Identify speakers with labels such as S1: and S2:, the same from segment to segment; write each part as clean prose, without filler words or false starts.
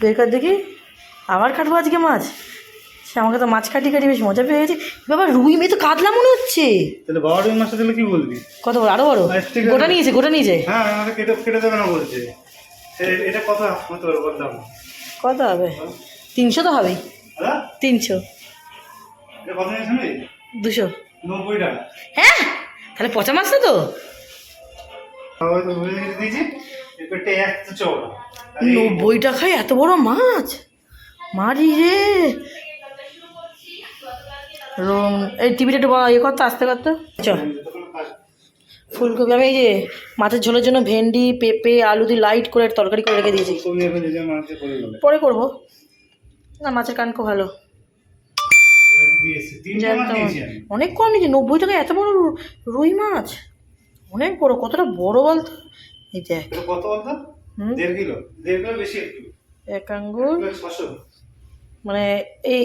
S1: বের কর দেখি, আবার কাটবো আজকে মাছ। সে আমাকে তো মাছ কাটি কাটি বেশ মজা পেয়ে গেছে। বাবা রুই মেয়ে তো কাতলা মনে হচ্ছে।
S2: তাহলে বাবা রুই মাছটা দিলে কি বলবি?
S1: কত বড়? আরো বড়? গোটা নিয়েছে, গোটা নিয়েছে।
S2: হ্যাঁ আমাকে কেটে কেটে দেবে না বলছে। এটা কত হতে পারে বললাম?
S1: কত হবে? 300 তো হবেই। 300।
S2: এটা কত নিয়েছে?
S1: 200।
S2: 90 টাকা।
S1: হ্যাঁ তাহলে পচা মাছ না তো।
S2: বাবা তো বুঝে দিয়েছি পেটে 1 চওড়া।
S1: 90 টাকায় এত বড় মাছ মারি রে। এই টিভিটা একটু ইয়ে করতো, আস্তে করতো। চল ফুলকপি আমি এই যে মাছের ঝোলের জন্য ভেন্ডি পেঁপে আলু দিয়ে লাইট করে তরকারি করে রেখে দিয়েছি। পরে করবো না। মাছের কান খুব ভালো, অনেক কম নিয়েছি। 90 টাকায় এত বড় রুই মাছ, অনেক বড়। কতটা বড় বলতো? এই দেখ
S2: কত বলতো? 1.5 কিলো। 1.5 কিলো বেশি একটু।
S1: 1 আঙ্গুল মানে এই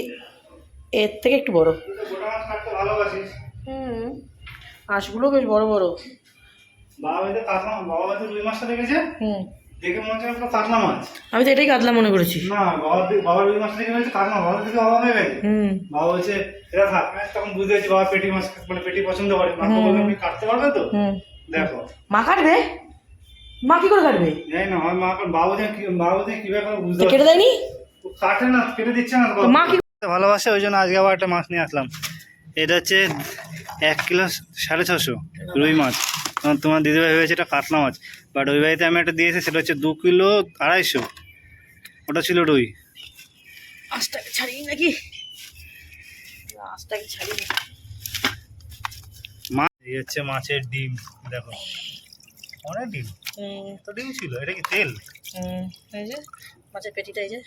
S1: এর থেকে একটু বড়। হাঁসগুলো বেশ বড় বড়।
S2: রুই মাছটা দেখেছে, দেখে মনে হচ্ছে কাতলা মাছ।
S1: আমি তো এটাই কাতলা মনে করেছি।
S2: না বাবা রুই মাছটা দেখে বলছে কাতলা। বাবা থেকে অবাক হয়ে গেছে। বাবা বলছে এটা থাক। তখন বুঝতে পারছি বাবা পেটি মাছ মানে পেটি পছন্দ করে। মাকে বললাম তুমি কাটতে পারবে তো? দেখো মা
S1: কাটবে। মা কি করে কাটবে?
S2: জানি না। আমার মা বাবু কিভাবে বুঝতে
S1: কেটে দেয়নি?
S2: কাটে না, কেটে দিচ্ছে না। মা কি ভালোবাসে, ওই জন্য আজকে আবার একটা মাছ নিয়ে আসলাম। এটা হচ্ছে 1 কিলো 650 রুই মাছ। তোমার দিদিভাই ভেবেছে এটা কাতলা মাছ, বাট ওই বাড়িতে আমি একটা দিয়েছি, সেটা হচ্ছে 2 কিলো 250। ওটা ছিল রুই।
S1: আঁশটাকে ছাড়িয়ে নাকি? আঁশটাকে ছাড়িয়ে।
S2: মাছ এই হচ্ছে মাছের ডিম। দেখো অনেক ডিম। তো ডিম ছিল। এটা কি তেল?
S1: এই যে মাছের পেটিটা, এই যে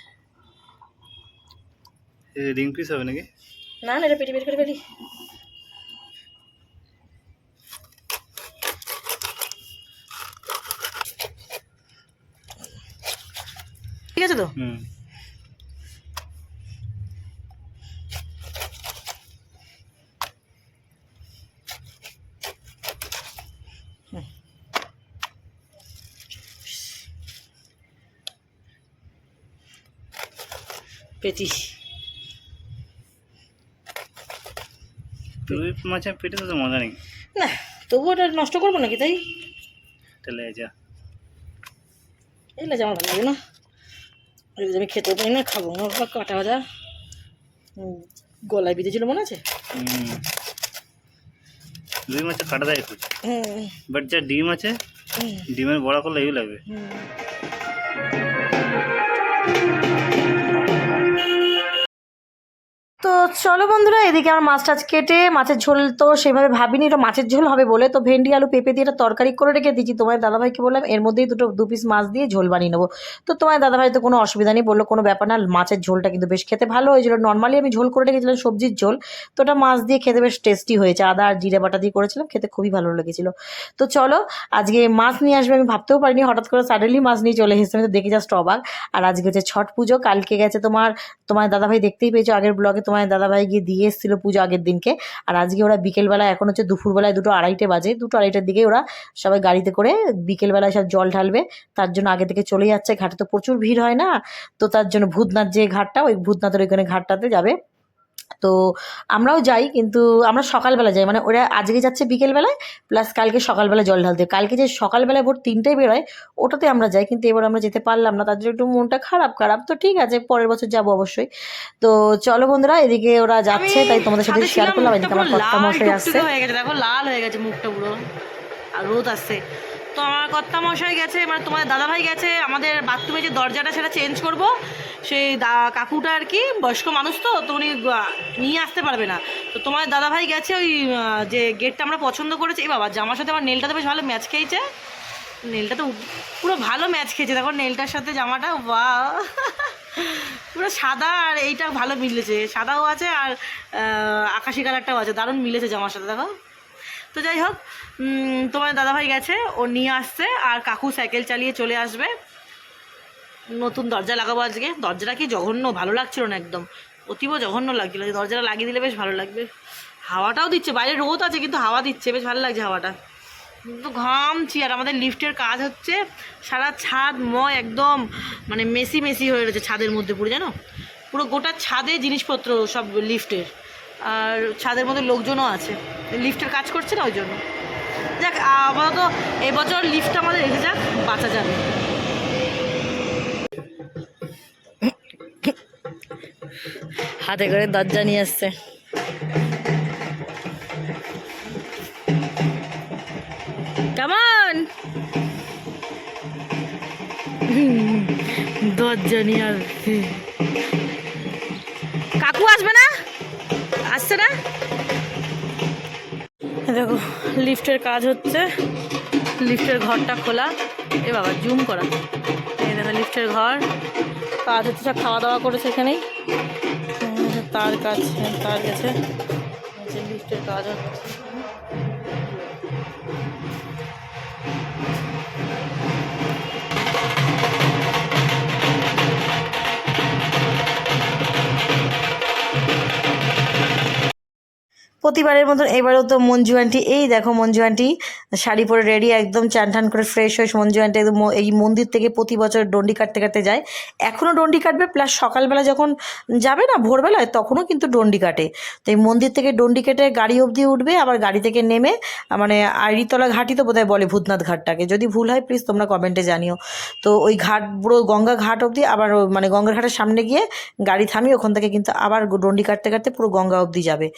S2: ডিম পিস হবে নাকি?
S1: না না, এটা পেটি বের করে ফেলি। ঠিক আছে তো? পেটি
S2: রুই মাছের পেটে তো মজা নেই
S1: না, তবু ওটা নষ্ট করবো নাকি? তাই
S2: লেজা
S1: এই লেজা আমার ভালো লাগে না। আমি খেতেও পারি না, খাবো না। কাটা ভাজা গলায় বিঁধেছিল মনে আছে?
S2: রুই মাছের কাটা দেয় একটু, বাট যা ডিম আছে ডিমের বড়া করলে এই লাগবে।
S1: তো চলো বন্ধুরা, এদিকে আমার মাছ টাছ কেটে মাছের ঝোল তো সেভাবে ভাবিনি এটা মাছের ঝোল হবে বলে, তো ভেন্ডি আলু পেঁপে দিয়ে এটা তরকারি করে রেখে দিয়েছি। তোমার দাদাভাইকে বললাম এর মধ্যেই 2 পিস মাছ দিয়ে ঝোল বানিয়ে নেবো। তো তোমার দাদাভাই তো কোনো অসুবিধা নেই, বললো কোনো ব্যাপার না, মাছের ঝোলটা কিন্তু বেশ খেতে ভালো হয়েছিল। নর্মালি আমি ঝোল করে রেখেছিলাম সবজির ঝোল, তো ওটা মাছ দিয়ে খেতে বেশ টেস্টি হয়েছে। আদা আর জিরে বাটা দিয়ে করেছিলাম, খেতে খুবই ভালো লেগেছিলো। তো চলো আজকে মাছ নিয়ে আসবে আমি ভাবতেও পারিনি, হঠাৎ করে সাডেনলি মাছ নিয়ে চলে এসেছে। আমি তো দেখে জাস্ট অবাক। আর আজকে হচ্ছে ছট পুজো, কালকে গেছে তোমার দাদাভাই, দেখতেই পেয়েছো আগের ব্লগে, তোমার দাদাভাই গিয়ে দিয়ে এসেছিলো পুজো আগের দিনকে। আর আজকে ওরা বিকেলবেলা, এখন হচ্ছে দুপুরবেলায় 2:30 বাজে, 2:30টার দিকে ওরা সবাই গাড়িতে করে বিকেলবেলায় সব জল ঢালবে। তার জন্য আগে থেকে চলে যাচ্ছে। ঘাটে তো প্রচুর ভিড় হয় না, তো তার জন্য ভূতনাথ যে ঘাটটা, ওই ভূতনাথের ওইখানে ঘাটটাতে যাবে। তো আমরাও যাই, কিন্তু আমরা সকালবেলা যাই, মানে ওরা আজকে যাচ্ছে বিকেলবেলায়, প্লাস কালকে সকালবেলা জল ঢালতে। কালকে যে সকালবেলায় ভোর 3টায় বেরোয় ওটাতে আমরা যাই, কিন্তু এবার আমরা যেতে পারলাম না, তার জন্য একটু মনটা খারাপ। তো ঠিক আছে, পরের বছর যাবো অবশ্যই। তো চলো বন্ধুরা, এদিকে ওরা যাচ্ছে তাই তোমাদের সাথে শেয়ার করলাম। এদিকে আমার কর্তা মশাই আসছে, হয়ে গেছে দেখো, লাল হয়ে গেছে মুখটা পুরো, আর রোদ আসছে। তো আমার কর্তা মশাই গেছে, মানে তোমাদের দাদাভাই গেছে আমাদের বাথরুমে যে দরজাটা সেটা চেঞ্জ করব। সেই কাকুটা আর কি বয়স্ক মানুষ, তো উনি নিয়ে আসতে পারবে না। তো তোমার দাদাভাই গেছে ওই যে গেটটা আমরা পছন্দ করেছি। এই বাবা, জামার সাথে আমার নেলটা তো বেশ ভালো ম্যাচ খেয়েছে। নেলটা তো পুরো ভালো ম্যাচ খেয়েছে, দেখো নেলটার সাথে জামাটা, বাহ পুরো সাদা, আর এইটা ভালো মিলেছে, সাদাও আছে আর আকাশি কালারটাও আছে, দারুণ মিলেছে জামার সাথে দেখো। তো যাই হোক, তোমার দাদাভাই গেছে, ও নিয়ে আসছে, আর কাকু সাইকেল চালিয়ে চলে আসবে। নতুন দরজা লাগাবো আজকে। দরজাটা কি জঘন্য, ভালো লাগছিল না, একদম অতীব জঘন্য লাগছিল। দরজাটা লাগিয়ে দিলে বেশ ভালো লাগবে। হাওয়াটাও দিচ্ছে, বাইরে রোদ আছে কিন্তু হাওয়া দিচ্ছে, বেশ ভালো লাগছে হাওয়াটা। তো ঘামছি, আর আমাদের লিফটের কাজ হচ্ছে, সারা ছাদ একদম মানে মেসি মেসি হয়ে রয়েছে ছাদের মধ্যে পুরো, জানো পুরো গোটা ছাদে জিনিসপত্র সব লিফটের, আর ছাদের মধ্যে লোকজনও আছে, লিফটের কাজ করছে না ওই জন্য। যাক আপাতত এবছর লিফট আমাদের রেখে যাক, বাঁচা যাবে। হাতে করে দরজা নিয়ে আসছে। কেমন দরজা নিয়ে আসছে। কাকু আসবে না, আসছে না। দেখো লিফটের কাজ হচ্ছে, লিফটের ঘরটা খোলা। এ বাবা জুম করা, এই দেখো লিফটের ঘর কাজ হচ্ছে, সব খাওয়া দাওয়া করেছে এখানেই। তার কাজ, তার গেছে, লিফটের কাজ হচ্ছে। প্রতিবারের মতন এবারেও তো মঞ্জু আন্টি, এই দেখো মঞ্জু আন্টি শাড়ি পরে রেডি, একদম চান টান করে ফ্রেশ হয়ে মঞ্জু আন্টি একদম এই মন্দির থেকে প্রতি বছর ডন্ডি কাটতে কাটতে যায়। এখনও ডন্ডি কাটবে, প্লাস সকালবেলা যখন যাবে না ভোরবেলায় তখনও কিন্তু ডন্ডি কাটে। তো এই মন্দির থেকে ডন্ডি কেটে গাড়ি অবধি উঠবে, আবার গাড়ি থেকে নেমে মানে আড়িতলা ঘাটই তো বোধহয় বলে ভূতনাথ ঘাটটাকে, যদি ভুল হয় প্লিজ তোমরা কমেন্টে জানিও। তো ওই ঘাট পুরো গঙ্গা ঘাট অবধি, আবার মানে গঙ্গার ঘাটের সামনে গিয়ে গাড়ি থামিয়ে ওখান থেকে কিন্তু আবার ডন্ডি কাটতে কাটতে পুরো গঙ্গা অবধি যাবে।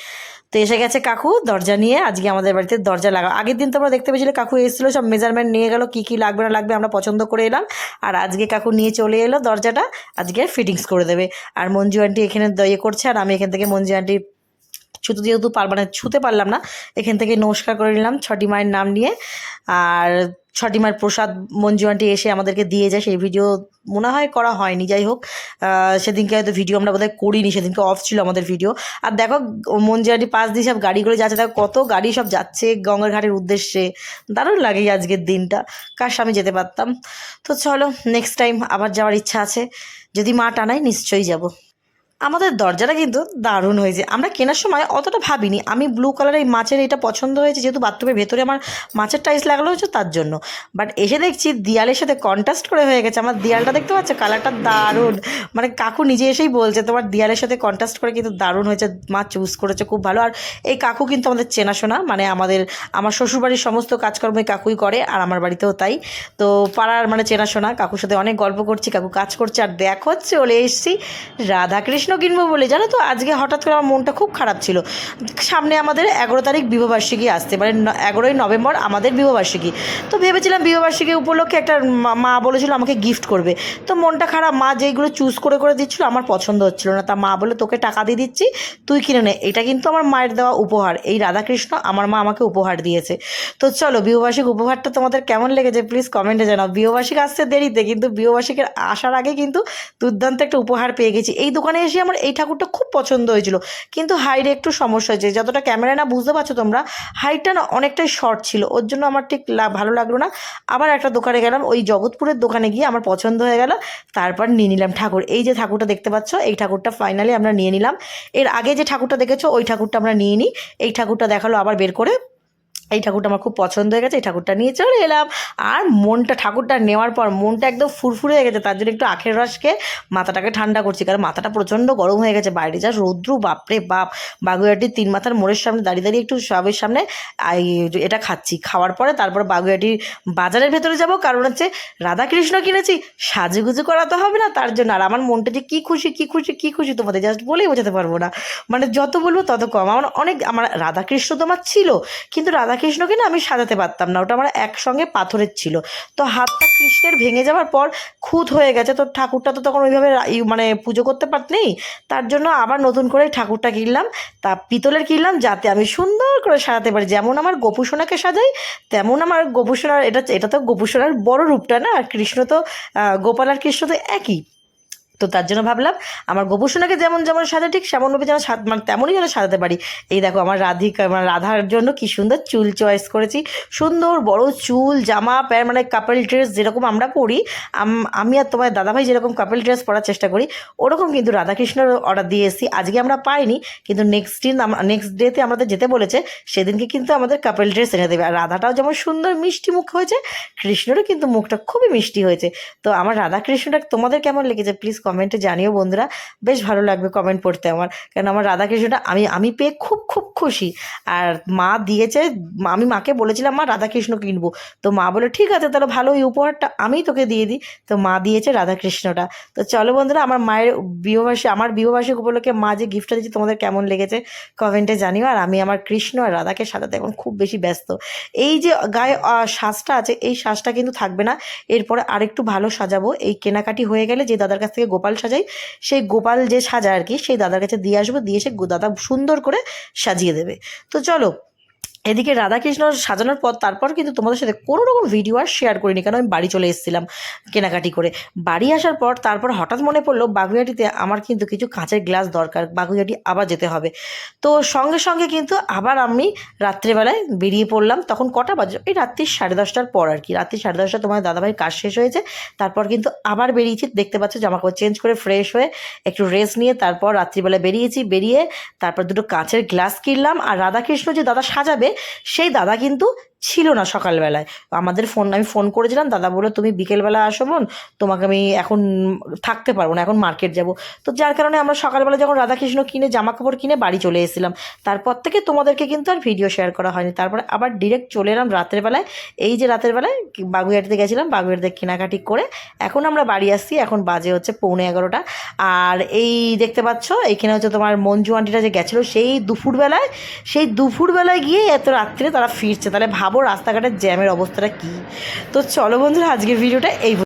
S1: তো এসে গেছে কাকু দরজা নিয়ে, আজকে আমাদের বাড়িতে দরজা লাগা। আগের দিন তোমরা দেখতে পেয়েছিলে কাকু এসেছিলো, সব মেজারমেন্ট নিয়ে গেল, কী কী লাগবে না লাগবে আমরা পছন্দ করে এলাম, আর আজকে কাকু নিয়ে চলে এলো দরজাটা, আজকে ফিটিংস করে দেবে। আর মঞ্জু আন্টি এখানে ইয়ে করছে, আর আমি এখান থেকে মঞ্জু আন্টি ছুতে যেহেতু মানে ছুতে পারলাম না, এখান থেকে নমস্কার করে নিলাম ছটি মায়ের নাম নিয়ে। আর ছটি মায়ের প্রসাদ মঞ্জু আন্টি এসে আমাদেরকে দিয়ে যায়, সেই ভিডিও মনে হয় করা হয়নি, যাই হোক সেদিনকে হয়তো ভিডিও আমরা বোধহয় করিনি, সেদিনকে অফ ছিল আমাদের ভিডিও। আর দেখো মঞ্জু আন্টি পাশ দিয়ে সব গাড়িগুলো যাচ্ছে, দেখো কত গাড়ি সব যাচ্ছে গঙ্গার ঘাটের উদ্দেশ্যে, দারুণ লাগে আজকের দিনটা, কাশ আমি যেতে পারতাম। তো চলো নেক্সট টাইম আবার যাওয়ার ইচ্ছা আছে, যদি মা টানায় নিশ্চয়ই যাব। আমাদের দরজাটা কিন্তু দারুণ হয়েছে, আমরা কেনার সময় অতটা ভাবিনি। আমি ব্লু কালারের এই মাছের এটা পছন্দ হয়েছে, যেহেতু বাথরুমের ভেতরে আমার মাছের টাইলস লাগানো হয়েছে তার জন্য। বাট এসে দেখছি দেয়ালের সাথে কন্ট্রাস্ট করে হয়ে গেছে। আমার দেয়ালটা দেখতে পাচ্ছ, কালারটা দারুণ, মানে কাকু নিজে এসেই বলছে তোমার দেয়ালের সাথে কন্ট্রাস্ট করে কিন্তু দারুণ হয়েছে, মা চুজ করেছে খুব ভালো। আর এই কাকু কিন্তু আমাদের চেনাশোনা, মানে আমার শ্বশুরবাড়ির সমস্ত কাজকর্ম এই কাকুই করে, আর আমার বাড়িতেও তাই। তো পাড়ার মানে চেনাশোনা, কাকুর সাথে অনেক গল্প করছি, কাকু কাজ করছে, আর দেখো চলে এসেছি রাধাকৃষ্ণ কিনবো বলে। জানো তো আজকে হঠাৎ করে আমার মনটা খুব খারাপ ছিল, সামনে আমাদের 11 তারিখ বিবাহবার্ষিকী আসছে, মানে 11ই নভেম্বর আমাদের বিবাহবার্ষিকী। তো ভেবেছিলাম বিবাহবার্ষিকী উপলক্ষে একটা মা বলেছিল আমাকে গিফট করবে, তো মনটা খারাপ, মা যেইগুলো চুজ করে করে দিচ্ছিলো আমার পছন্দ হচ্ছিলো না, তা মা বলে তোকে টাকা দিয়ে দিচ্ছি তুই কিনে নে। এটা কিন্তু আমার মায়ের দেওয়া উপহার, এই রাধাকৃষ্ণ আমার মা আমাকে উপহার দিয়েছে। তো চলো বিবাহবার্ষিক উপহারটা তোমাদের কেমন লেগেছে প্লিজ কমেন্টে জানাও। বিবাহবার্ষিক আসছে দেরিতে, কিন্তু বিবাহবার্ষিকের আসার আগে কিন্তু দুর্দান্ত একটা উপহার পেয়ে গেছি। এই দোকানে এসে আমার এই ঠাকুরটা খুব পছন্দ হয়েছিল, কিন্তু হাইটে একটু সমস্যা হয়েছে, যতটা ক্যামেরায় না বুঝতে পারছো তোমরা, হাইটটা না অনেকটাই শর্ট ছিল, ওর জন্য আমার ঠিক ভালো লাগলো না। আবার একটা দোকানে গেলাম, ওই জগৎপুরের দোকানে গিয়ে আমার পছন্দ হয়ে গেল, তারপর নিয়ে নিলাম ঠাকুর। এই যে ঠাকুরটা দেখতে পাচ্ছ, এই ঠাকুরটা ফাইনালি আমরা নিয়ে নিলাম। এর আগে যে ঠাকুরটা দেখেছো ওই ঠাকুরটা আমরা নিয়ে নিই, এই ঠাকুরটা দেখালো আবার বের করে, এই ঠাকুরটা আমার খুব পছন্দ হয়ে গেছে, এই ঠাকুরটা নিয়ে চলে এলাম। আর মনটা ঠাকুরটা নেওয়ার পর মনটা একদম ফুরফুরে হয়ে গেছে, তার জন্য একটু আখের রস খেয়ে মাথাটাকে ঠান্ডা করছি, কারণ মাথাটা প্রচণ্ড গরম হয়ে গেছে, বাইরে যা রৌদ্র, বাপরে বাপ। বাগুইহাটির 3 মাথার মোড়ের সামনে দাঁড়িয়ে দাঁড়িয়ে একটু সবের সামনে এটা খাচ্ছি, খাওয়ার পরে তারপর বাগুইহাটির বাজারের ভেতরে যাব, কারণ হচ্ছে রাধাকৃষ্ণ কিনেছি, সাজুগুজু করাতে হবে না তার জন্য। আর আমার মনটা যে কী খুশি কী খুশি কী খুশি তোমাদের জাস্ট বলেই বোঝাতে পারবো না, মানে যত বলবো তত কম। আমার রাধাকৃষ্ণ তো আমার ছিল, কিন্তু রাধাকৃষ্ণকে না আমি সাজাতে পারতাম না, ওটা আমার একসঙ্গে পাথরের ছিল। তো হাতটা কৃষ্ণের ভেঙে যাওয়ার পর খুঁত হয়ে গেছে, তো ঠাকুরটা তো তখন ওইভাবে মানে পুজো করতে পারতেই, তার জন্য আবার নতুন করে ঠাকুরটা কিনলাম, তা পিতলের কিনলাম, যাতে আমি সুন্দর করে সাজাতে পারি। যেমন আমার গোপুসোনাকে সাজাই তেমন আমার গোপুসোনার, এটা তো গোপুসোনার বড় রূপটা না, আর কৃষ্ণ তো গোপাল আর কৃষ্ণ তো একই, তো তার জন্য ভাবলাম আমার গোপুসোনাকে যেমন যেমন সাজা ঠিক সেমনভাবে যেন মানে তেমনই যেন সাজাতে পারি। এই দেখো আমার রাধার জন্য কি সুন্দর চুল চয়েস করেছি, সুন্দর বড় চুল, জামা প্যান্ট, মানে কাপল ড্রেস যেরকম আমরা পরি, আমি আর তোমার দাদাভাই যেরকম কাপল ড্রেস পরার চেষ্টা করি ওরকম কিন্তু রাধাকৃষ্ণের অর্ডার দিয়ে এসেছি। আজকে আমরা পাইনি, কিন্তু নেক্সট ডেতে আমাদের যেতে বলেছে, সেদিনকে কিন্তু আমাদের কাপল ড্রেস এনে দেবে। আর রাধাটাও যেমন সুন্দর মিষ্টি মুখ হয়েছে, কৃষ্ণেরও কিন্তু মুখটা খুবই মিষ্টি হয়েছে। তো আমার রাধাকৃষ্ণটা তোমাদের কেমন লেগেছে প্লিজ কমেন্টে জানিও বন্ধুরা, বেশ ভালো লাগবে কমেন্ট পড়তে আমার, কারণ আমার রাধাকৃষ্ণটা আমি পেয়ে খুব খুব খুশি। আর মা দিয়েছে, আমি মাকে বলেছিলাম মা রাধাকৃষ্ণ কিনবো, তো মা বলে ঠিক আছে তাহলে ভালো, এই উপহারটা আমিই তোকে দিয়ে দিই। তো মা দিয়েছে রাধাকৃষ্ণটা। তো চলো বন্ধুরা, আমার মায়ের বিবাহবার্ষিক উপলক্ষে মা যে গিফটটা দিয়েছে তোমাদের কেমন লেগেছে কমেন্টে জানিও। আর আমি আমার কৃষ্ণ আর রাধাকে সাজাতে এখন খুব বেশি ব্যস্ত। এই যে গায়ে সাজটা আছে, এই সাজটা কিন্তু থাকবে না, এরপরে আরেকটু ভালো সাজাবো। এই কেনাকাটি হয়ে গেলে যে দাদার কাছ থেকে গোপাল সাজাই, সেই গোপাল যে সাজায় আর কি, সেই দাদার কাছে দিয়ে আসবো, দিয়ে এসে দাদা সুন্দর করে সাজিয়ে দেবে। তো চলো, এদিকে রাধাকৃষ্ণ সাজানোর পর তারপর কিন্তু তোমাদের সাথে কোনো রকম ভিডিও আর শেয়ার করিনি, কারণ আমি বাড়ি চলে এসেছিলাম কেনাকাটি করে। বাড়ি আসার পর তারপর হঠাৎ মনে পড়লো বাগুইহাটিতে আমার কিন্তু কিছু কাঁচের গ্লাস দরকার, বাগুইহাটি আবার যেতে হবে। তো সঙ্গে সঙ্গে কিন্তু আবার আমি রাত্রেবেলায় বেরিয়ে পড়লাম। তখন কটা বাজে, এই রাত্রি 10:30টার পর আর কি, রাত্রি 10:30 তোমার দাদাভাইয়ের কাজ শেষ হয়েছে, তারপর কিন্তু আবার বেরিয়েছি। দেখতে পাচ্ছ জামাকাপড় চেঞ্জ করে ফ্রেশ হয়ে একটু রেস্ট নিয়ে তারপর রাত্রিবেলা বেরিয়েছি। বেরিয়ে তারপর দুটো কাঁচের গ্লাস কিনলাম। আর রাধাকৃষ্ণ যে দাদা সাজাবে, সেই দাদা কিন্তু ছিল না সকালবেলায়। আমি ফোন করেছিলাম, দাদা বললো তুমি বিকেলবেলা আসো বোন, তোমাকে আমি এখন থাকতে পারবো না, এখন মার্কেট যাব। তো যার কারণে আমরা সকালবেলা যখন রাধাকৃষ্ণ কিনে জামা কাপড় কিনে বাড়ি চলে এসেছিলাম, তারপর থেকে তোমাদেরকে কিন্তু আর ভিডিও শেয়ার করা হয়নি। তারপরে আবার ডিরেক্ট চলে এলাম রাতের বেলায়। এই যে রাতের বেলায় বাগুইহাটিতে গেছিলাম, বাগুইহাটিতে কেনাকাটি করে এখন আমরা বাড়ি আসছি। এখন বাজে হচ্ছে 11:15। আর এই দেখতে পাচ্ছ এইখানে হচ্ছে তোমার মঞ্জু আন্টিটা যে গেছিলো সেই দুপুরবেলায় গিয়ে এত রাত্রে তারা ফিরছে। তাহলে ভাবো রাস্তাঘাটের জ্যামের অবস্থাটা কী। তো চলো বন্ধুরা, আজকের ভিডিওটা এই